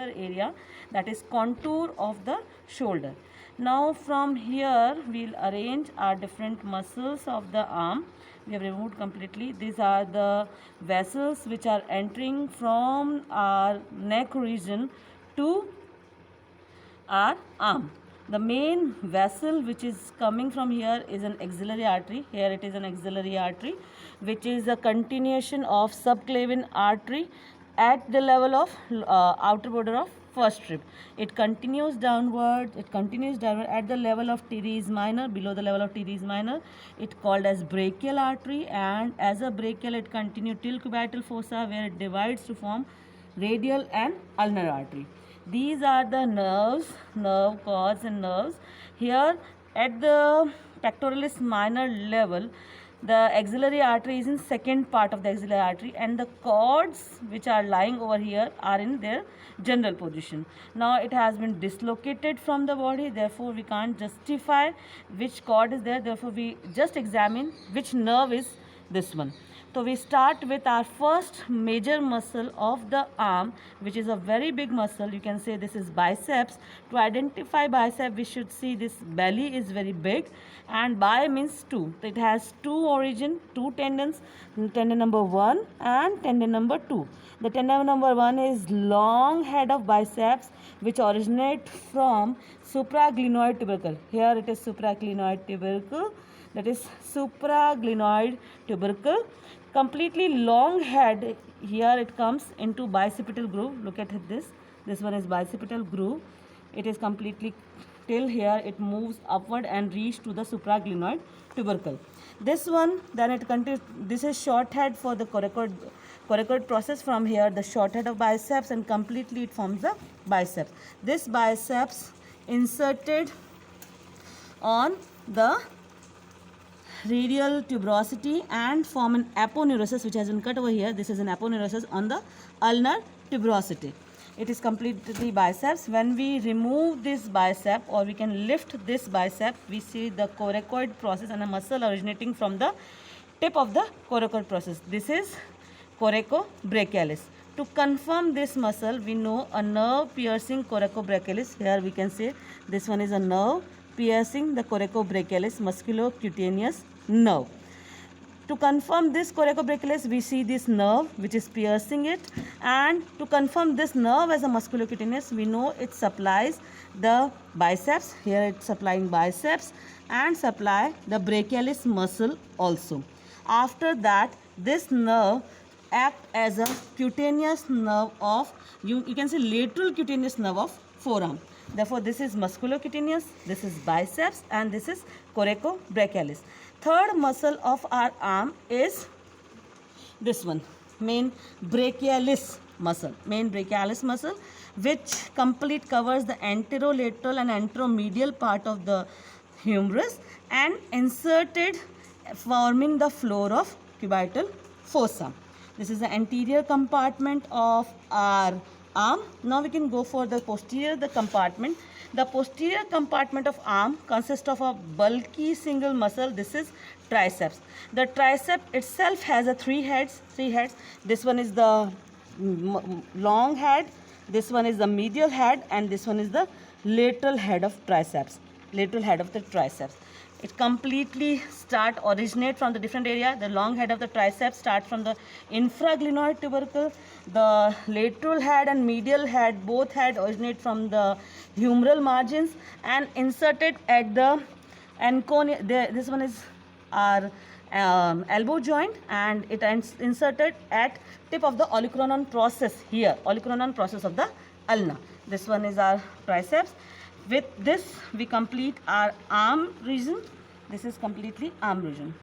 muscular area, that is contour of the shoulder. Now from here we'll arrange our different muscles of the arm. We have removed completely. These are the vessels which are entering from our neck region to our arm. The main vessel which is coming from here is an axillary artery. Here it is an axillary artery, which is a continuation of subclavian artery at the level of outer border of first rib. It continues downward. It continues downward at the level of teres minor, below the level of teres minor. It called as brachial artery, and as a brachial it continues till cubital fossa, where it divides to form radial and ulnar artery. These are the nerves, nerve cords and nerves. Here at the pectoralis minor level, the axillary artery is in second part of the axillary artery, and the cords which are lying over here are in their general position. Now it has been dislocated from the body, therefore we can't justify which cord is there, therefore we just examine which nerve is this one. So we start with our first major muscle of the arm, which is a very big muscle. You can say this is biceps. To identify bicep, we should see this belly is very big, and bi means two. It has two origin, two tendons, tendon number 1 and tendon number 2. The tendon number 1 is long head of biceps, which originate from supraglenoid tubercle. Here it is supraglenoid tubercle. That is supraglenoid tubercle. Completely long head. Here it comes into bicipital groove. Look at this. This one is bicipital groove. It is completely till here. It moves upward and reach to the supraglenoid tubercle. This one, then it continues. This is short head for the coracoid process. From here, the short head of biceps, and completely it forms the biceps. This biceps inserted on the radial tuberosity and form an aponeurosis, which has been cut over here. This is an aponeurosis on the ulnar tuberosity. It is completely biceps. When we remove this bicep, or we can lift this bicep, we see the coracoid process and a muscle originating from the tip of the coracoid process. This is coracobrachialis. To confirm this muscle, we know a nerve piercing coracobrachialis. Here we can say this one is a nerve piercing the coracobrachialis, musculocutaneous nerve. To confirm this coracobrachialis, we see this nerve which is piercing it, and to confirm this nerve as a musculocutaneous, we know it supplies the biceps. Here it's supplying biceps and supply the brachialis muscle also. After that, this nerve act as a cutaneous nerve of, you can say lateral cutaneous nerve of forearm. Therefore, this is musculocutaneous, this is biceps, and this is coracobrachialis. Third muscle of our arm is this one, main brachialis muscle. Main brachialis muscle, which complete covers the anterolateral and anteromedial part of the humerus and inserted forming the floor of cubital fossa. This is the anterior compartment of our arm. Now we can go for the posterior compartment. The posterior compartment of arm consists of a bulky single muscle. This is triceps. The tricep itself has three heads. This one is the long head, this one is the medial head, and this one is the lateral head of triceps. Lateral head of the triceps. It completely originate from the different area. The long head of the triceps start from the infraglenoid tubercle. The lateral head and medial head, both head originate from the humeral margins and inserted at the anconia. This one is our elbow joint, and it is inserted at tip of the olecranon process here. Olecranon process of the ulna. This one is our triceps. With this, we complete our arm region. This is completely arm region.